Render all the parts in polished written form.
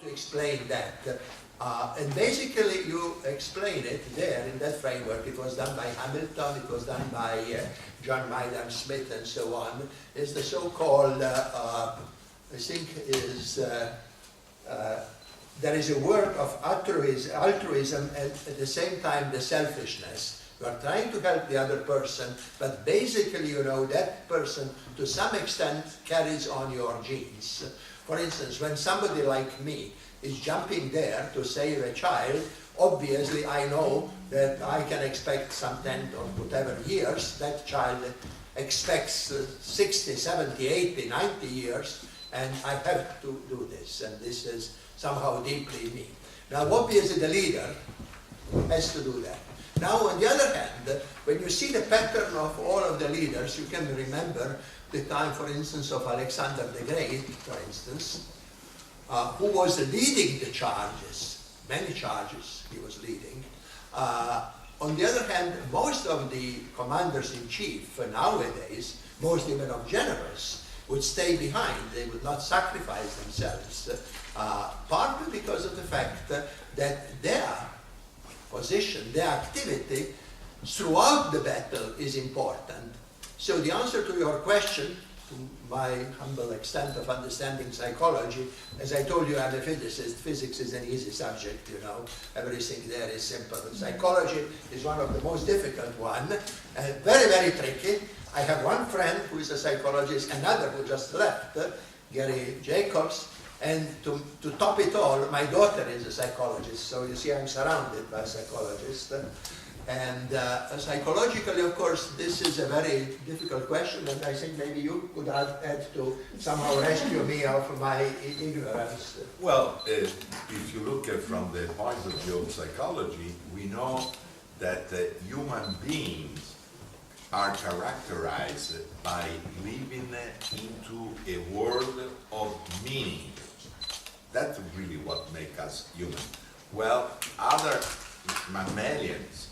to explain that. And basically you explain it there in that framework. It was done by Hamilton, it was done by John Maynard Smith and so on. It's the so-called, I think is, there is a work of altruism and at the same time the selfishness. You are trying to help the other person, but basically, you know, that person to some extent carries on your genes. For instance, when somebody like me is jumping there to save a child, obviously I know that I can expect some 10 or whatever years. That child expects 60, 70, 80, 90 years, and I have to do this, and this is somehow deeply me. Now, obviously the leader has to do that. Now, on the other hand, when you see the pattern of all of the leaders, you can remember the time, for instance, of Alexander the Great, for instance, who was leading the charges, many charges he was leading. On the other hand, most of the commanders-in-chief nowadays, most even of generals, would stay behind. They would not sacrifice themselves, partly because of the fact that their position, their activity throughout the battle is important. So the answer to your question, to my humble extent of understanding psychology, as I told you, I'm a physicist. Physics is an easy subject, you know. Everything there is simple. Psychology is one of the most difficult ones, very, very tricky. I have one friend who is a psychologist, another who just left, Gary Jacobs, and to top it all, my daughter is a psychologist, so you see I'm surrounded by psychologists. And psychologically, of course, this is a very difficult question, and I think maybe you could add to somehow rescue me out of my ignorance. Well, if you look at from the point of view of psychology, we know that human beings are characterized by living into a world of meaning. That's really what makes us human. Well, other mammalians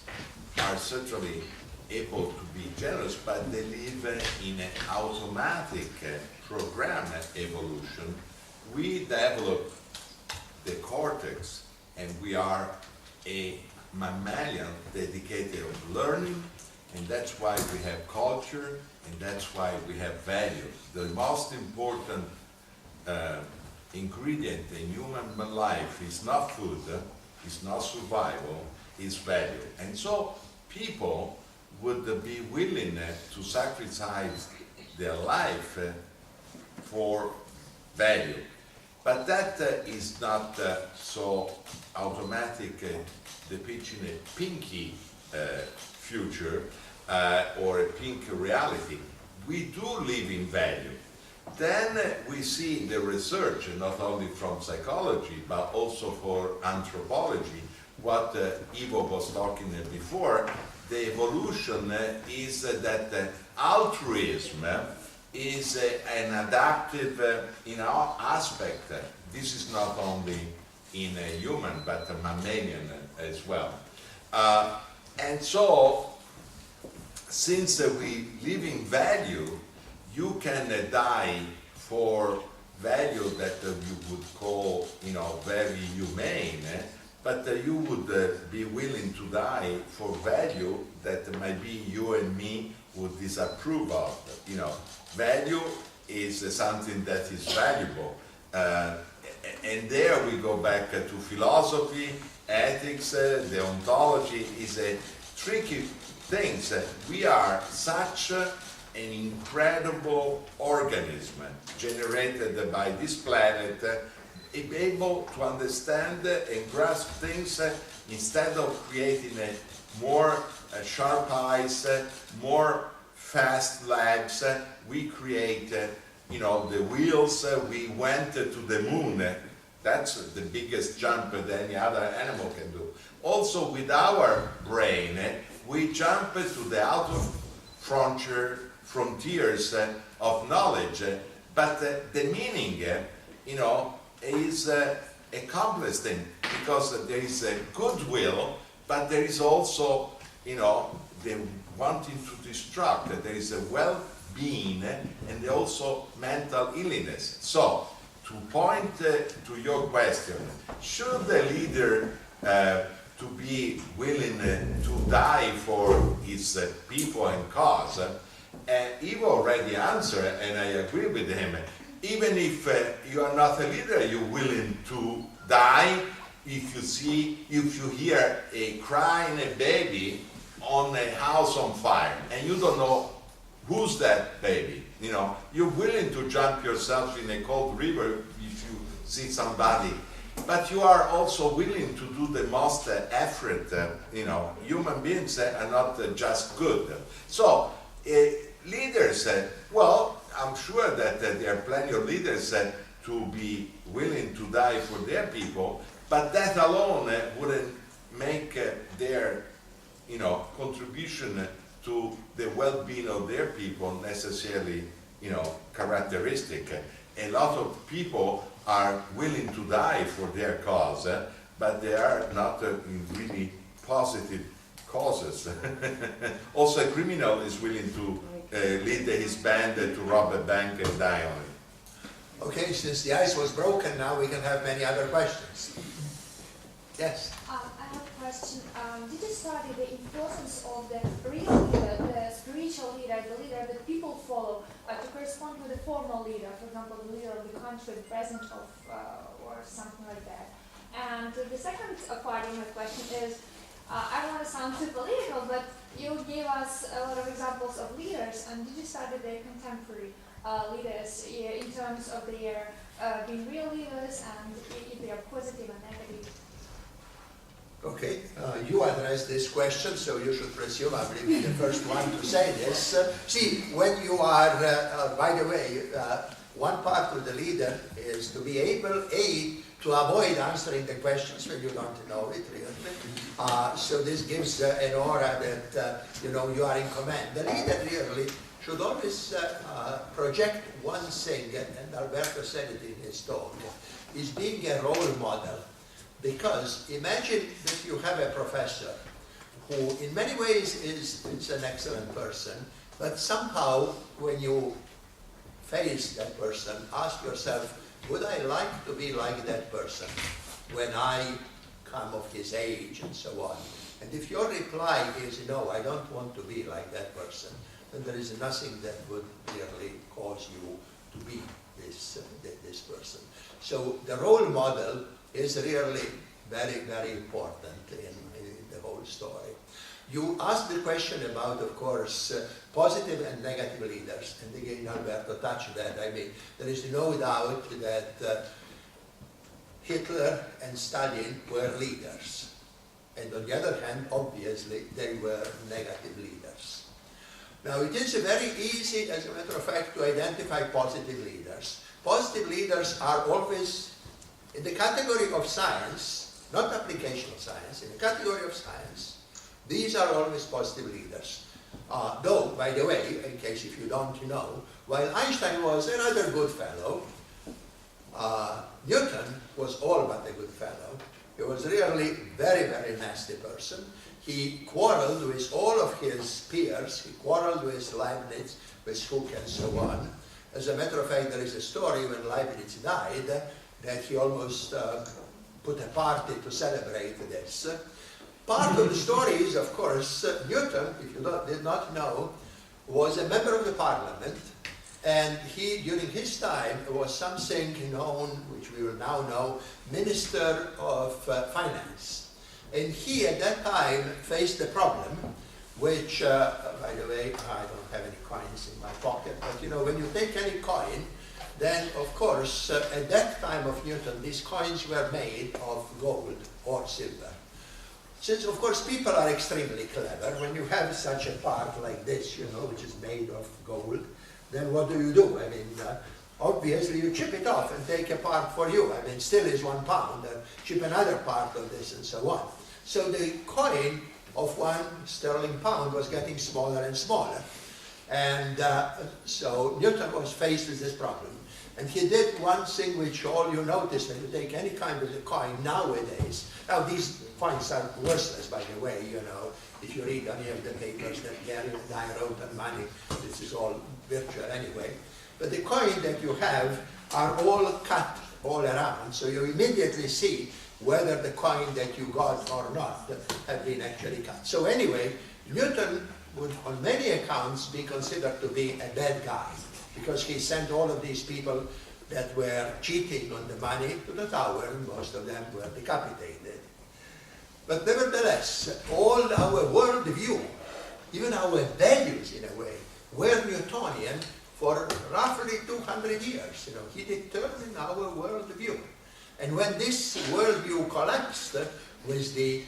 are certainly able to be generous, but they live in an automatic program evolution. We develop the cortex, and we are a mammalian dedicated to learning, and that's why we have culture, and that's why we have values. The most important ingredient in human life is not food, is not survival, is value. And so people would be willing to sacrifice their life for value. But that is not so automatic depicting a pinky future or a pink reality. We do live in value. Then we see the research, not only from psychology, but also for anthropology, what Ivo was talking before, the evolution is that altruism is an adaptive aspect. This is not only in a human, but a mammalian as well. And so, since we live in value, you can die for value that you would call, very humane, but you would be willing to die for value that maybe you and me would disapprove of. Value is something that is valuable. And there we go back to philosophy, ethics, the ontology is a tricky thing. We are such an incredible organism generated by this planet, able to understand and grasp things instead of creating more sharp eyes, more fast legs. We create, the wheels. We went to the moon. That's the biggest jump that any other animal can do. Also, with our brain, we jump to the outer frontiers of knowledge. But the meaning, is a complex thing, because there is a goodwill, but there is also, the wanting to destruct. There is a well-being and also mental illness. So, to point to your question, should the leader to be willing to die for his people and cause? Ivo already answered, and I agree with him. Even if you are not a leader, you're willing to die if you hear a crying baby on a house on fire, and you don't know who's that baby. You know, you're willing to jump yourself in a cold river if you see somebody, but you are also willing to do the most effort. You know, human beings are not just good. So leaders, well, I'm sure that there are plenty of leaders to be willing to die for their people, but that alone wouldn't make their, contribution to the well-being of their people necessarily, characteristic. A lot of people are willing to die for their cause, but they are not in really positive causes. Also, a criminal is willing to lead his band to rob a bank and die on it. Okay, since the ice was broken, now we can have many other questions. Yes? I have a question. Did you study the importance of the real leader, the spiritual leader, the leader that people follow, to correspond with the formal leader, for example, the leader of the country, the president of, or something like that? And the second part of my question is, I don't want to sound too political, but you gave us a lot of examples of leaders, and did you study the contemporary leaders in terms of their being real leaders and if they are positive and negative? Okay, you addressed this question, so you should presume I will be the first one to say this. See, when you are, by the way, one part of the leader is to be able, to avoid answering the questions when you don't know it, really. So this gives an aura that, you are in command. The leader really should always project one thing, and Alberto said it in his talk, is being a role model. Because imagine that you have a professor who in many ways is an excellent person, but somehow when you face that person, ask yourself, would I like to be like that person when I come of his age and so on? And if your reply is, no, I don't want to be like that person, then there is nothing that would really cause you to be this person. So the role model is really very, very important in the whole story. You asked the question about, of course, positive and negative leaders, and again Alberto touched that. I mean, there is no doubt that Hitler and Stalin were leaders, and on the other hand, obviously, they were negative leaders. Now, it is very easy, as a matter of fact, to identify positive leaders. Positive leaders are always in the category of science, not applicational science, in the category of science. These are always positive leaders. Though, by the way, in case if you don't know, while Einstein was a rather good fellow, Newton was all but a good fellow. He was really very, very nasty person. He quarreled with all of his peers. He quarreled with Leibniz, with Hooke, and so on. As a matter of fact, there is a story when Leibniz died that he almost put a party to celebrate this. Part of the story is, of course, Newton, if you did not know, was a member of the parliament, and he, during his time, was something known, which we will now know, Minister of Finance. And he, at that time, faced a problem, which, by the way, I don't have any coins in my pocket, but when you take any coin, then, of course, at that time of Newton, these coins were made of gold or silver. Since, of course, people are extremely clever, when you have such a part like this, which is made of gold, then what do? I mean, obviously you chip it off and take a part for you. I mean, still is 1 pound, and chip another part of this and so on. So the coin of 1 sterling pound was getting smaller and smaller. And so Newton was faced with this problem. And he did one thing which all you notice when you take any kind of a coin nowadays. Now these coins are worthless, by the way, if you read any of the papers that Gary and I wrote on money, this is all virtual anyway. But the coin that you have are all cut all around, so you immediately see whether the coin that you got or not have been actually cut. So anyway, Newton would on many accounts be considered to be a bad guy, because he sent all of these people that were cheating on the money to the tower, and most of them were decapitated. But nevertheless, all our worldview, even our values in a way, were Newtonian for roughly 200 years. You know, he determined our worldview. And when this worldview collapsed with the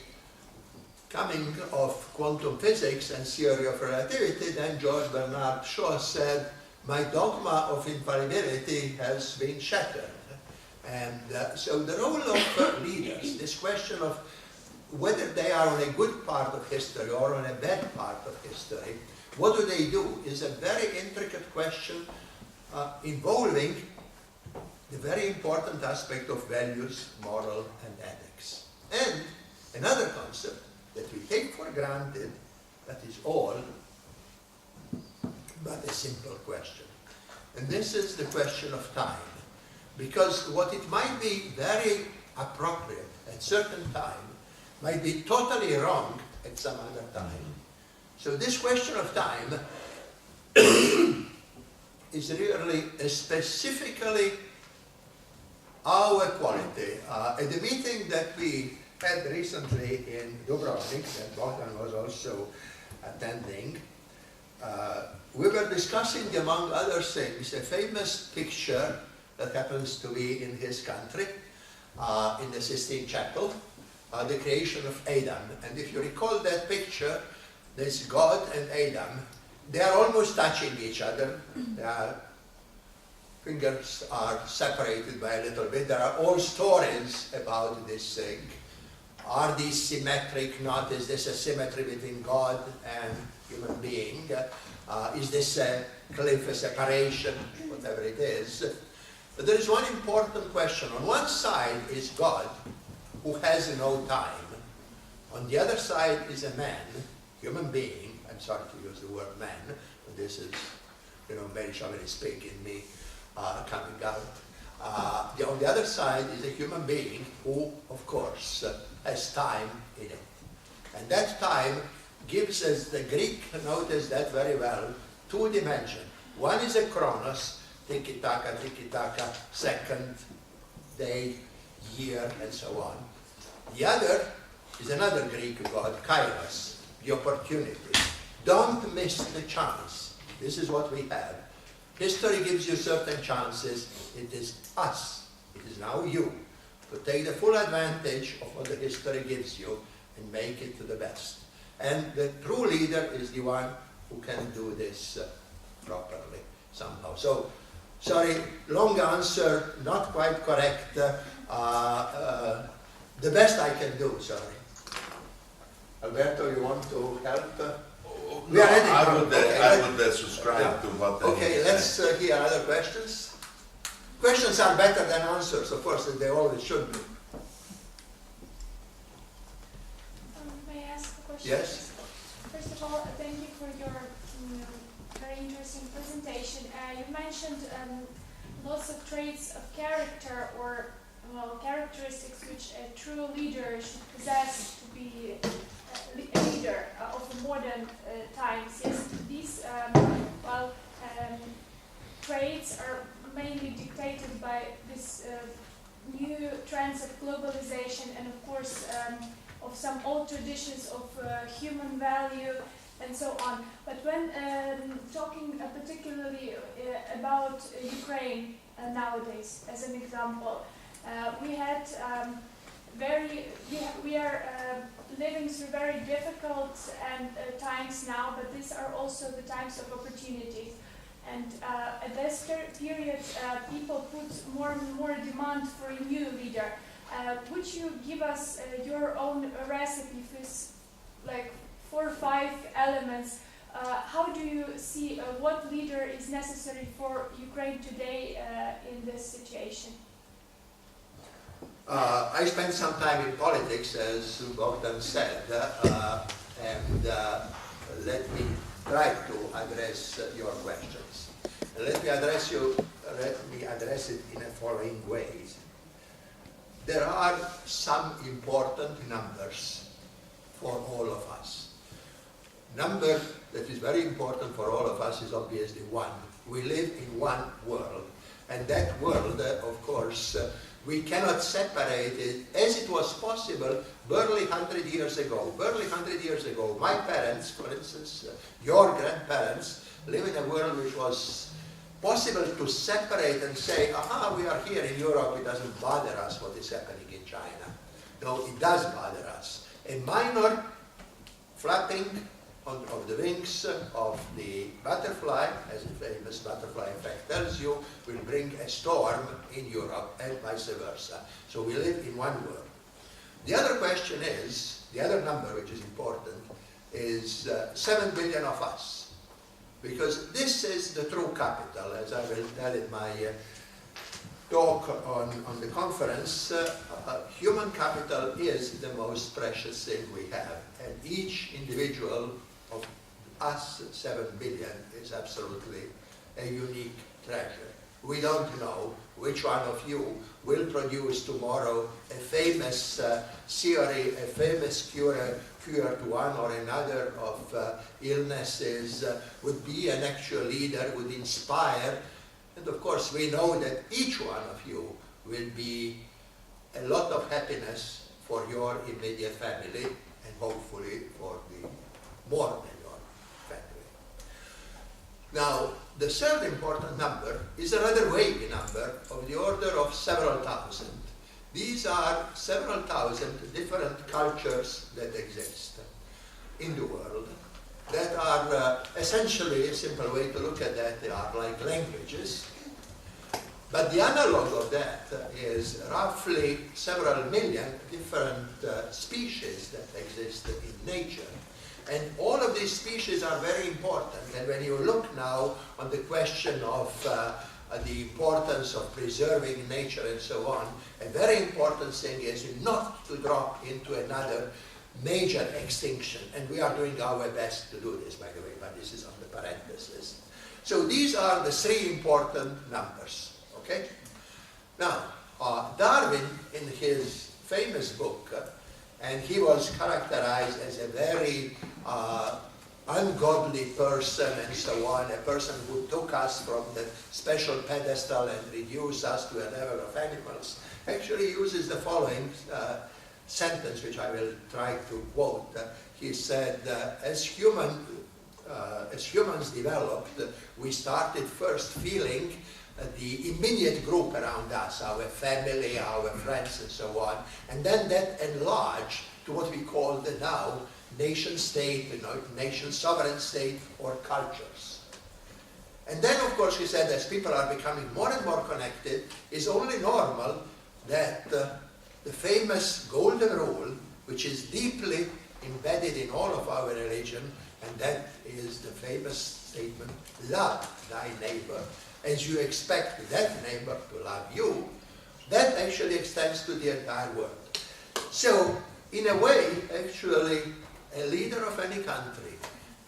coming of quantum physics and theory of relativity, then George Bernard Shaw said, my dogma of infallibility has been shattered. And so the role of leaders, this question of whether they are on a good part of history or on a bad part of history, what do they do, is a very intricate question involving the very important aspect of values, moral, and ethics. And another concept that we take for granted, that is all but a simple question. And this is the question of time. Because what it might be very appropriate at certain time might be totally wrong at some other time. So this question of time is really specifically our quality. At the meeting that we had recently in Dubrovnik, that Bogdan was also attending, we were discussing, among other things, a famous picture that happens to be in his country, in the Sistine Chapel, the creation of Adam. And if you recall that picture, there's God and Adam. They are almost touching each other. Their fingers are separated by a little bit. There are all stories about this thing. Are these symmetric? Not? Is this a symmetry between God and human being? Is this a cliff, a separation? Whatever it is. But there is one important question. On one side is God, who has no time. On the other side is a man, human being. I'm sorry to use the word man, but this is, you know, very chauvinistic in me coming out. On the other side is a human being who, of course, has time in it. And that time gives us, the Greek noticed that very well, two dimensions. One is a chronos, tiki-taka, second, day, year, and so on. The other is another Greek god, kairos, the opportunity. Don't miss the chance. This is what we have. History gives you certain chances. It is us, it is now you, to take the full advantage of what the history gives you and make it to the best. And the true leader is the one who can do this properly somehow. So, sorry, long answer, not quite correct. The best I can do, sorry. Alberto, you want to help? No, I would subscribe to what Okay, let's hear other questions. Questions are better than answers, of course, as they always should be. May I ask a question? Yes. First of all, thank you for your very interesting presentation. You mentioned lots of traits of character or characteristics which a true leader should possess to be a leader of the modern times. Yes, these traits are mainly dictated by this new trends of globalization and, of course, of some old traditions of human value and so on. But when talking particularly about Ukraine nowadays, as an example, we had we are living through very difficult times now, but these are also the times of opportunities. And at this period, people put more and more demand for a new leader. Would you give us your own recipe with like 4 or 5 elements? How do you see what leader is necessary for Ukraine today in this situation? I spent some time in politics, as Bogdan said, and let me try to address your questions. Let me address address it in the following ways. There are some important numbers for all of us. Number that is very important for all of us is obviously one. We live in one world, and that world, of course, we cannot separate it as it was possible barely 100 years ago. Barely 100 years ago, my parents, for instance, your grandparents, live in a world which was possible to separate and say, aha, we are here in Europe, it doesn't bother us what is happening in China. No, it does bother us. A minor flapping of the wings of the butterfly, as the famous butterfly effect tells you, will bring a storm in Europe and vice versa. So we live in one world. The other question is, the other number which is important, is 7 billion of us. Because this is the true capital, as I will tell in my talk on the conference. Human capital is the most precious thing we have, and each individual of us, 7 billion, is absolutely a unique treasure. We don't know which one of you will produce tomorrow a famous theory, a famous cure to one or another of illnesses, would be an actual leader, would inspire. And of course, we know that each one of you will be a lot of happiness for your immediate family, and hopefully for the more than your family. Now, the third important number is a rather vague number of the order of several thousand. These are several thousand different cultures that exist in the world that are essentially, a simple way to look at that, they are like languages. But the analog of that is roughly several million different species that exist in nature. And all of these species are very important. And when you look now on the question of the importance of preserving nature and so on, a very important thing is not to drop into another major extinction. And we are doing our best to do this, by the way, but this is on the parenthesis. So these are the three important numbers, okay? Now, Darwin, in his famous book, and he was characterized as a very ungodly person and so on, a person who took us from the special pedestal and reduced us to a level of animals, actually uses the following sentence, which I will try to quote. He said, as humans developed, we started first feeling the immediate group around us, our family, our friends, and so on, and then that enlarged to what we call the now nation state, nation sovereign state, or cultures. And then, of course, he said, as people are becoming more and more connected, it's only normal that the famous golden rule, which is deeply embedded in all of our religion, and that is the famous statement, love thy neighbor, as you expect that neighbor to love you, that actually extends to the entire world. So, in a way, actually, a leader of any country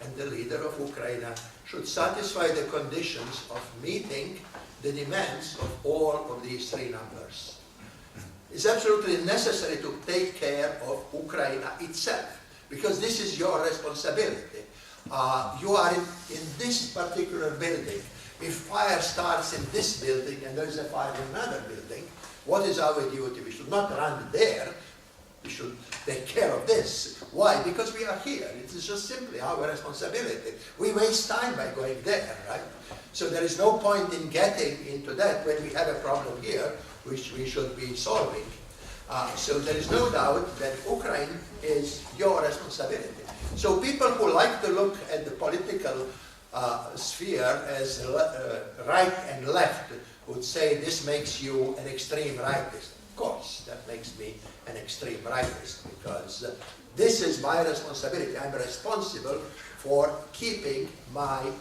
and the leader of Ukraine should satisfy the conditions of meeting the demands of all of these three numbers. It's absolutely necessary to take care of Ukraine itself, because this is your responsibility. You are in this particular building. If fire starts in this building and there is a fire in another building, what is our duty? We should not run there. We should take care of this. Why? Because we are here. It is just simply our responsibility. We waste time by going there, right? So there is no point in getting into that when we have a problem here, which we should be solving. So there is no doubt that Ukraine is your responsibility. So people who like to look at the political sphere as right and left would say this makes you an extreme rightist. Of course, that makes me an extreme rightist, because this is my responsibility. I'm responsible for keeping my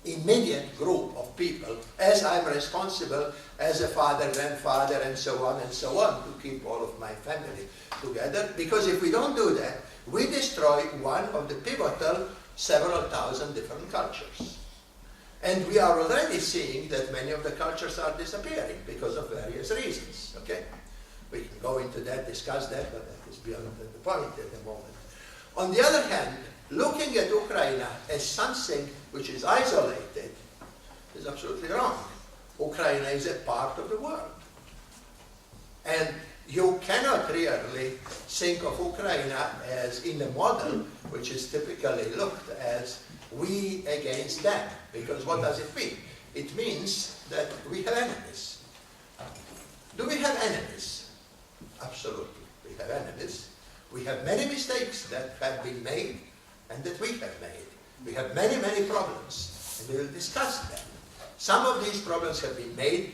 immediate group of people, as I'm responsible as a father, grandfather, and so on, to keep all of my family together. Because if we don't do that, we destroy one of the pivotal several thousand different cultures. And we are already seeing that many of the cultures are disappearing because of various reasons, okay? We can go into that, discuss that, but that is beyond the point at the moment. On the other hand, looking at Ukraine as something which is isolated is absolutely wrong. Ukraine is a part of the world. And you cannot really think of Ukraine as in a model which is typically looked as we against them. Because what does it mean? It means that we have enemies. Do we have enemies? Absolutely, we have enemies. We have many mistakes that have been made and that we have made. We have many, many problems, and we will discuss them. Some of these problems have been made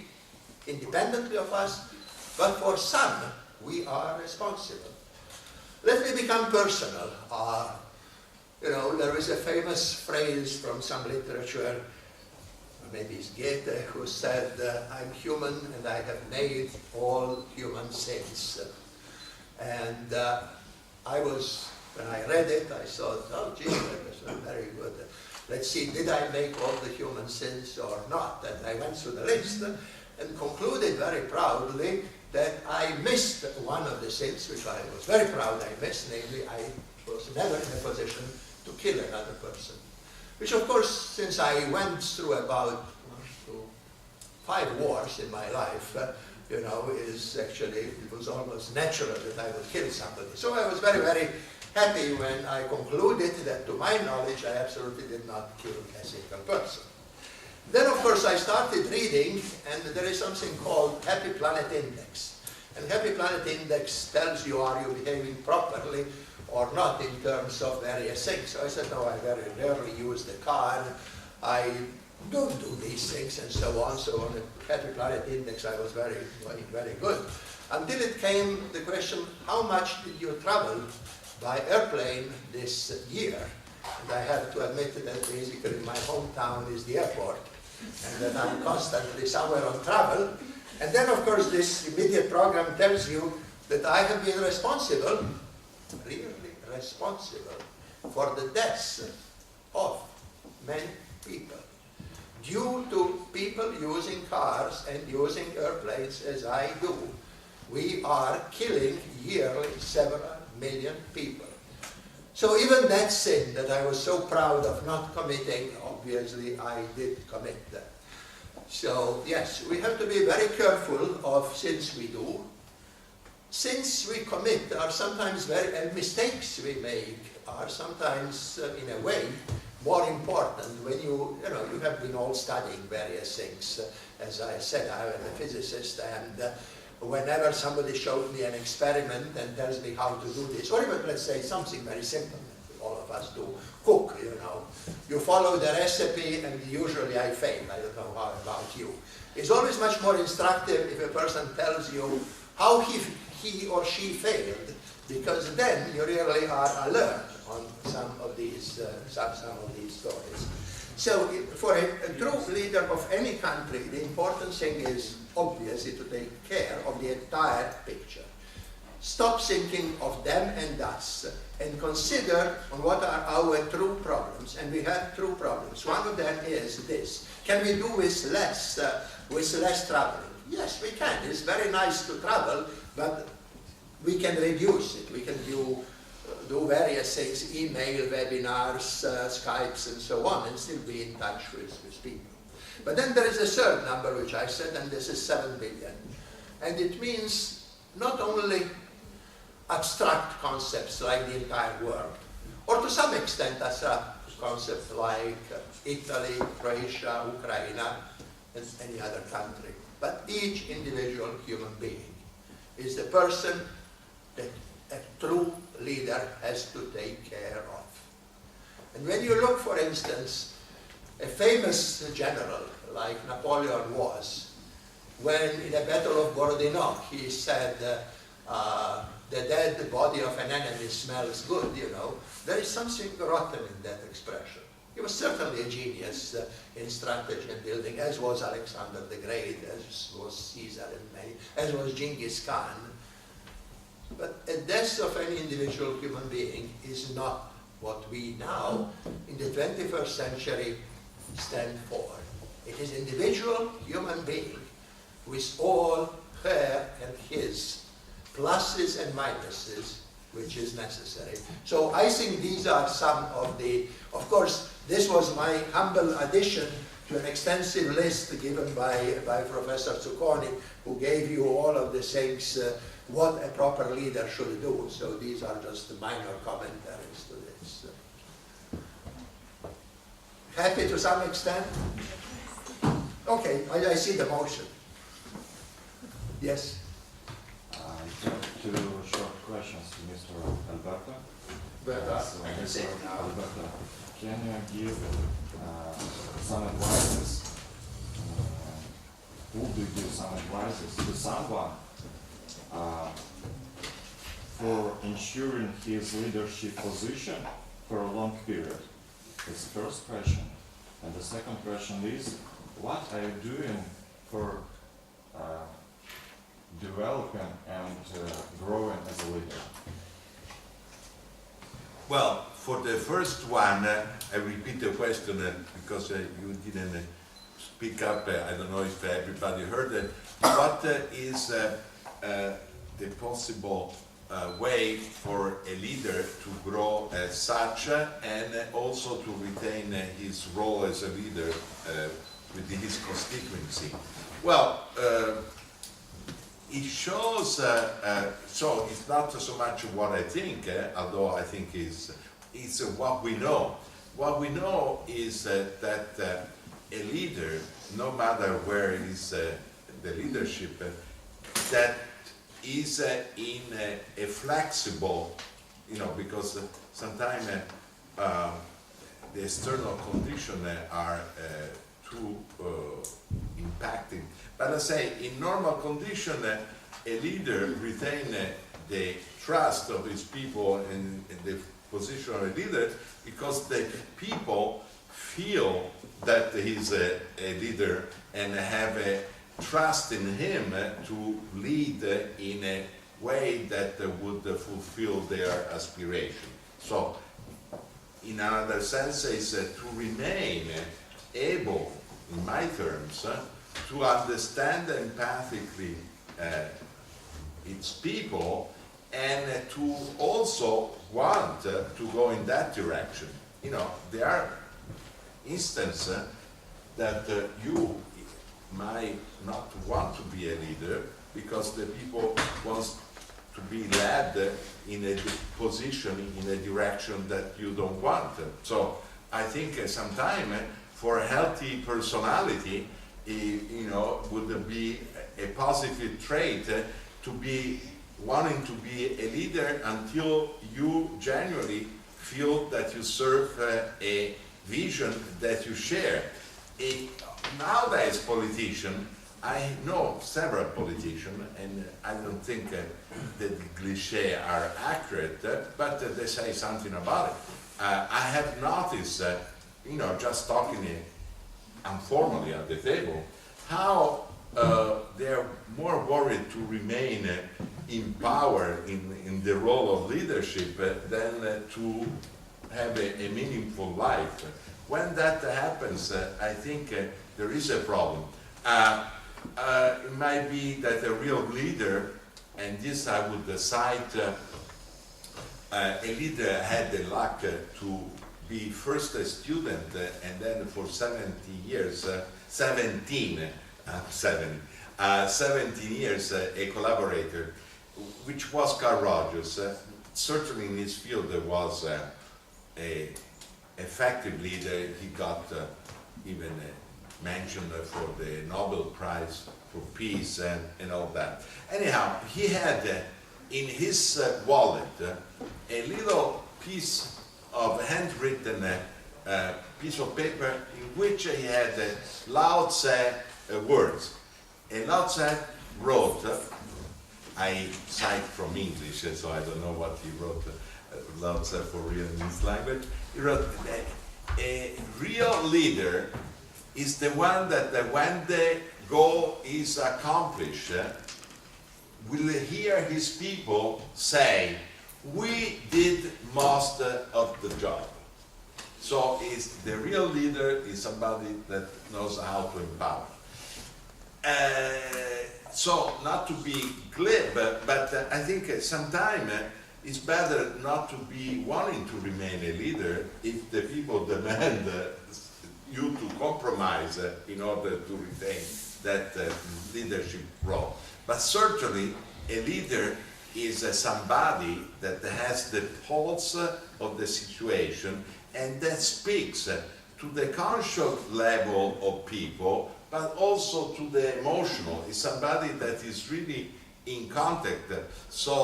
independently of us, but for some, we are responsible. Let me become personal. You know, there is a famous phrase from some literature, maybe it's Goethe, who said, I'm human and I have made all human sins. And when I read it, I thought, oh, gee, that was very good. Let's see, did I make all the human sins or not? And I went through the list and concluded very proudly that I missed one of the sins, which I was very proud I missed, namely I was never in a position to kill another person. Which of course, since I went through about 5 wars in my life, you know, is actually, it was almost natural that I would kill somebody. So I was very, very happy when I concluded that to my knowledge I absolutely did not kill a single person. Then of course I started reading, and there is something called Happy Planet Index. And Happy Planet Index tells you are you behaving properly or not in terms of various things. So I said, no, I very rarely use the car. I don't do these things and so on. So on the Happy Planet Index I was very good. Until it came the question, how much did you travel by airplane this year? And I have to admit that basically my hometown is the airport, and that I'm constantly somewhere on travel. And then of course this immediate program tells you that I have been responsible, really responsible, for the deaths of many people. Due to people using cars and using airplanes as I do, we are killing yearly several million people. So even that sin that I was so proud of not committing, obviously I did commit that. So yes, we have to be very careful of sins we do. Sins we commit are sometimes and mistakes we make are sometimes in a way more important when you have been all studying various things. As I said, I am a physicist, and whenever somebody showed me an experiment and tells me how to do this, or even let's say something very simple that all of us do, cook, you follow the recipe and usually I fail. I don't know how about you. It's always much more instructive if a person tells you how he or she failed, because then you really are alert on some of these stories. So for a true leader of any country, the important thing is obviously to take care of the entire picture. Stop thinking of them and us, and consider on what are our true problems. And we have true problems. One of them is this: can we do with less traveling? Yes, we can. It's very nice to travel, but we can reduce it. We can do various things, email, webinars, Skypes, and so on, and still be in touch with people. But then there is a third number which I said, and this is 7 billion. And it means not only abstract concepts like the entire world, or to some extent abstract concepts like Italy, Croatia, Ukraine, and any other country, but each individual human being is the person that a true leader has to take care of. And when you look, for instance, a famous general like Napoleon was, when in a battle of Borodino he said, the dead body of an enemy smells good, there is something rotten in that expression. He was certainly a genius in strategy and building, as was Alexander the Great, as was Caesar and many, as was Genghis Khan. But a death of any individual human being is not what we now, in the 21st century, stand for. It is individual human being with all her and his pluses and minuses, which is necessary. So I think these are some of the, of course, this was my humble addition to an extensive list given by Professor Zukkoni, who gave you all of the things what a proper leader should do. So these are just minor commentaries to this. Happy to some extent? Okay, I see the motion. Yes? Two short questions to Mr. Альберто. Mr. Альберto, can you give some advices, would you give some advices to someone for ensuring his leadership position for a long period? That's the first question. And the second question is, what are you doing for developing and growing as a leader? Well, for the first one, I repeat the question because you didn't speak up. I don't know if everybody heard it. What is the possible way for a leader to grow as such and also to retain his role as a leader within his constituency? Well, it shows, so it's not so much what I think, although I think it's what we know. What we know is that a leader, no matter where is the leadership, that is in a flexible, because sometimes the external conditions are too impacting. But I say, in normal condition, a leader retain the trust of his people and the position of a leader because the people feel that he's a leader and have a trust in him to lead in a way that would fulfill their aspiration. So, in another sense, is to remain able, in my terms, to understand empathically its people and to also want to go in that direction. There are instances that you might not want to be a leader because the people want to be led in a position, in a direction that you don't want. So I think sometimes for a healthy personality, would be a positive trait to be wanting to be a leader until you genuinely feel that you serve a vision that you share. Nowadays, politicians, I know several politicians, and I don't think that the cliché are accurate, but they say something about it. I have noticed that, just talking informally at the table, how they're more worried to remain in power in the role of leadership than to have a meaningful life. When that happens, I think there is a problem. It might be that a real leader, and this I would cite, a leader had the luck to be first a student and then for 17 years a collaborator, which was Carl Rogers. Certainly in his field there was a effective leader. He got even mentioned for the Nobel Prize for Peace and all that. Anyhow, he had in his wallet a little piece of handwritten piece of paper in which he had Lao Tse words. And Lao Tse wrote, I cite from English, so I don't know what he wrote, Lao Tse for real in his language. He wrote, a real leader is the one that when the goal is accomplished, will hear his people say, we did most of the job. So the real leader is somebody that knows how to empower. So not to be glib, but I think sometimes it's better not to be wanting to remain a leader if the people demand you to compromise in order to retain that leadership role. But certainly a leader is somebody that has the pulse of the situation and that speaks to the conscious level of people, but also to the emotional. It's somebody that is really in contact. So,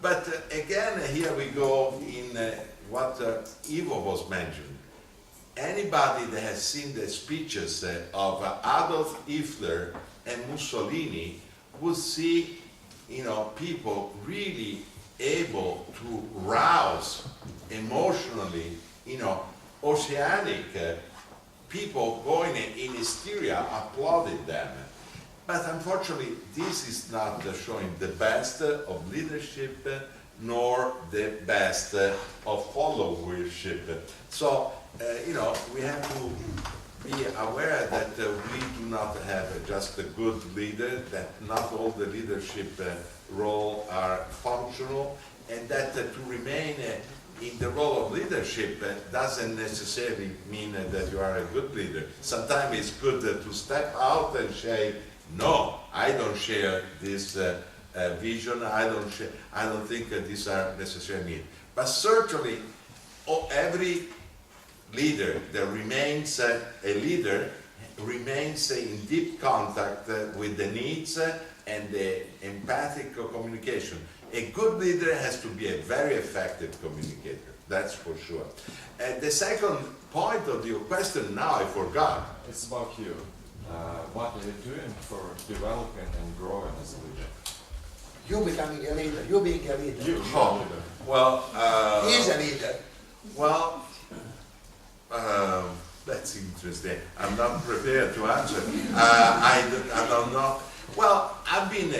but again, here we go in what Ivo was mentioning. Anybody that has seen the speeches of Adolf Hitler and Mussolini would see, people really able to rouse emotionally, oceanic people going in hysteria applauded them. But unfortunately, this is not showing the best of leadership nor the best of followership. So, we have to be aware that we do not have just a good leader, that not all the leadership roles are functional, and that to remain in the role of leadership doesn't necessarily mean that you are a good leader. Sometimes it's good to step out and say, no, I don't share this vision, I don't think these are necessarily needed. But certainly, every leader that remains a leader remains in deep contact with the needs and the empathic communication. A good leader has to be a very effective communicator, that's for sure. And the second point of your question, now I forgot. It's about you. What are you doing for developing and growing as a leader? You becoming a leader, you being a leader. You, a leader. Well, He's a leader. well, that's interesting. I'm not prepared to answer. I don't know. Well, I've been,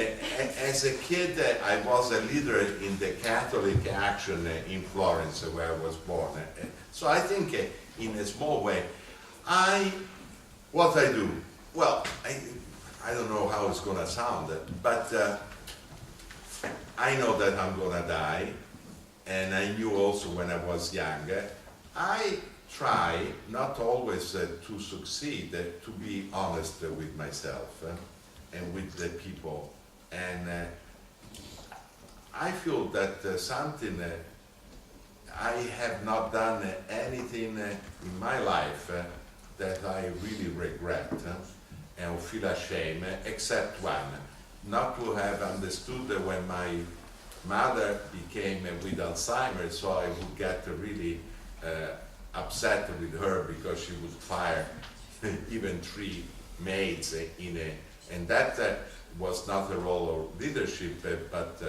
as a kid, I was a leader in the Catholic Action in Florence, where I was born. So I think, in a small way, what I do, well, I don't know how it's going to sound, but I know that I'm going to die, and I knew also when I was young. I try, not always to succeed, to be honest with myself and with the people. And I feel that something, I have not done anything in my life that I really regret and feel ashamed, except one. Not to have understood when my mother became with Alzheimer's, so I would get really upset with her because she would fire even 3 maids and that was not a role of leadership, but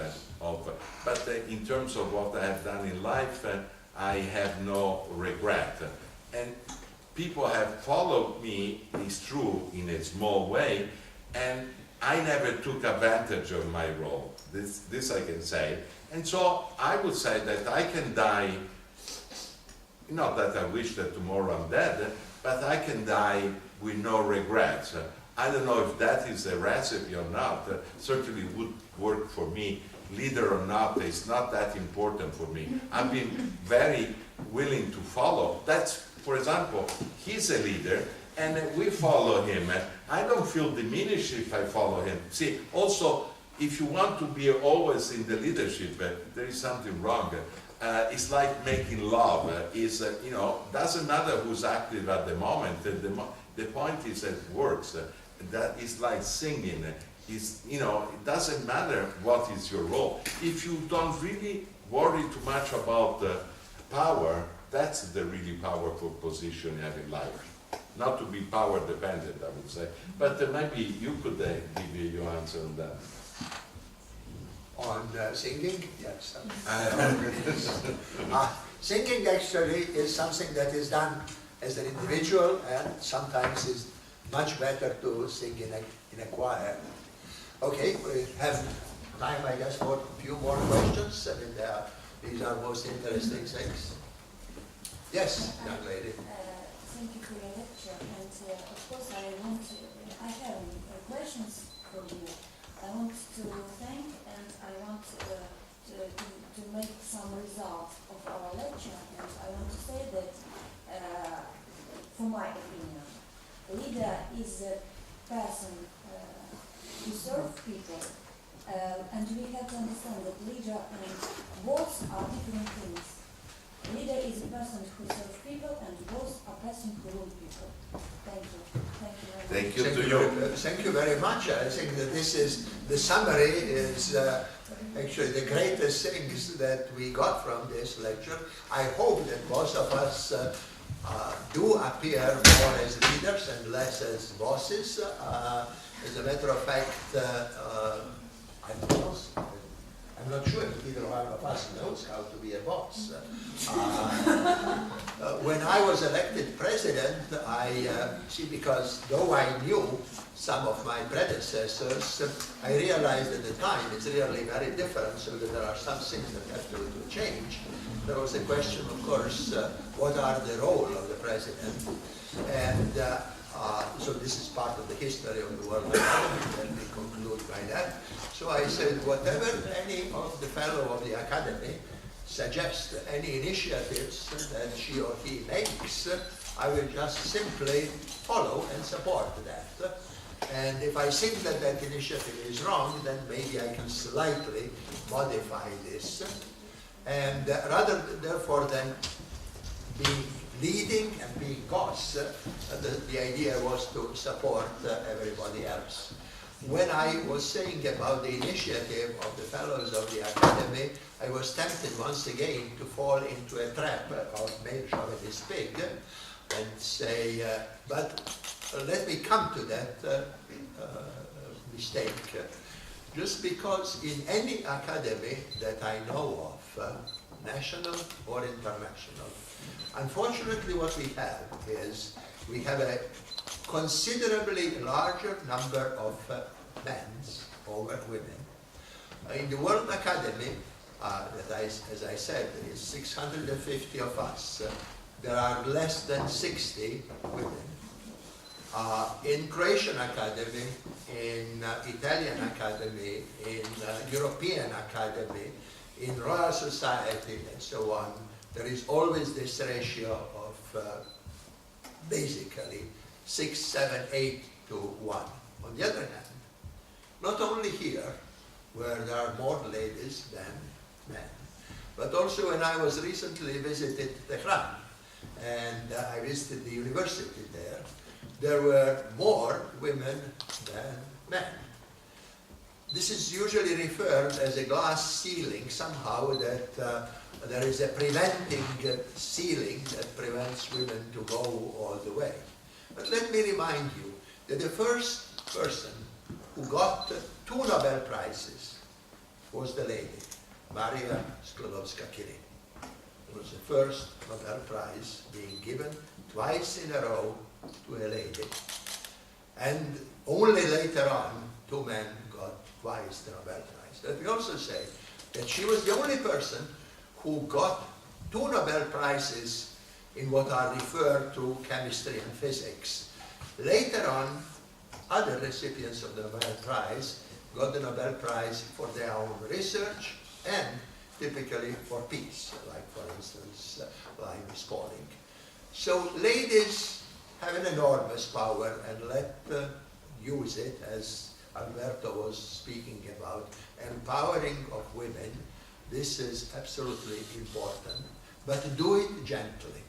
in terms of what I have done in life, I have no regret. And people have followed me, it's true, in a small way, and I never took advantage of my role. This I can say. And so I would say that I can die, not that I wish that tomorrow I'm dead, but I can die with no regrets. I don't know if that is a recipe or not. Certainly would work for me. Leader or not, it's not that important for me. I've been very willing to follow. That's, for example, he's a leader, and we follow him. I don't feel diminished if I follow him. See, also, if you want to be always in the leadership, there is something wrong. It's like making love. Doesn't matter who's active at the moment. The point is that it works. That is like singing. It doesn't matter what is your role. If you don't really worry too much about power, that's the really powerful position you have in life. Not to be power dependent, I would say. But maybe you could give your answer on that. On singing, yes. Singing actually is something that is done as an individual, and sometimes is much better to sing in a choir. Okay, we have time, I guess, for a few more questions. I mean, these are most interesting things. Yes, young lady. Thank you for your lecture, and of course I have questions for you. I want to thank and I want to make some results of our lecture, and I want to say that, for my opinion, a leader is a person who serves people, and we have to understand that leader and boss are different things. Leader is a person who serves people, and boss a person who rules people. Thank you. Thank you very much. Thank you to you. Thank you very much. I think that this is, the summary is actually the greatest things that we got from this lecture. I hope that most of us do appear more as leaders and less as bosses. As a matter of fact, I'm not sure if either one of us knows how to be a boss. When I was elected president, because though I knew some of my predecessors, I realized at the time it's really very different, so that there are some things that have to change. There was a question, of course, what are the role of the president? And so this is part of the history of the World Academy, and we conclude by that. So I said, whatever any of the fellow of the Academy suggests, any initiatives that she or he makes, I will just simply follow and support that. And if I think that that initiative is wrong, then maybe I can slightly modify this. And rather, therefore, than being leading and being boss, the idea was to support everybody else. When I was saying about the initiative of the fellows of the Academy, I was tempted once again to fall into a trap of male chauvinist pig and say, but let me come to that mistake. Just because in any academy that I know of, national or international, unfortunately what we have is we have a considerably larger number of men over women. In the World Academy, as I said, there is 650 of us. There are less than 60 women. In Croatian Academy, in Italian Academy, in European Academy, in Royal Society, and so on, there is always this ratio of basically 6, 7, 8 to 1. On the other hand, not only here, where there are more ladies than men, but also when I was recently visited Tehran, and I visited the university there were more women than men. This is usually referred as a glass ceiling, somehow that there is a preventing ceiling that prevents women to go all the way. But let me remind you that the first person who got 2 Nobel Prizes was the lady, Maria Sklodowska-Curie. It was the first Nobel Prize being given twice in a row to a lady. And only later on, 2 men got twice the Nobel Prize. Let me also say that she was the only person who got 2 Nobel Prizes in what are referred to chemistry and physics. Later on, other recipients of the Nobel Prize got the Nobel Prize for their own research and typically for peace, like for instance, Linus Pauling. So ladies have an enormous power, and use it, as Alberto was speaking about, empowering of women. This is absolutely important, but do it gently.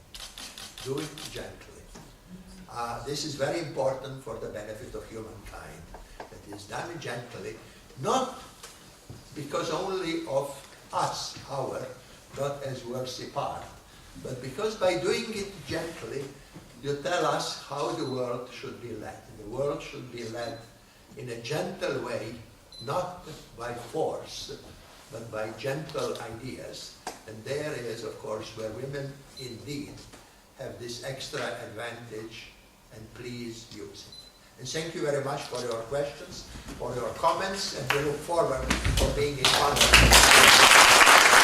Do it gently. This is very important for the benefit of humankind. It is done gently, not because only of us, not as worthy part, but because by doing it gently, you tell us how the world should be led. The world should be led in a gentle way, not by force, but by gentle ideas. And there is, of course, where women indeed have this extra advantage, and please use it. And thank you very much for your questions, for your comments, and we look forward to being in contact.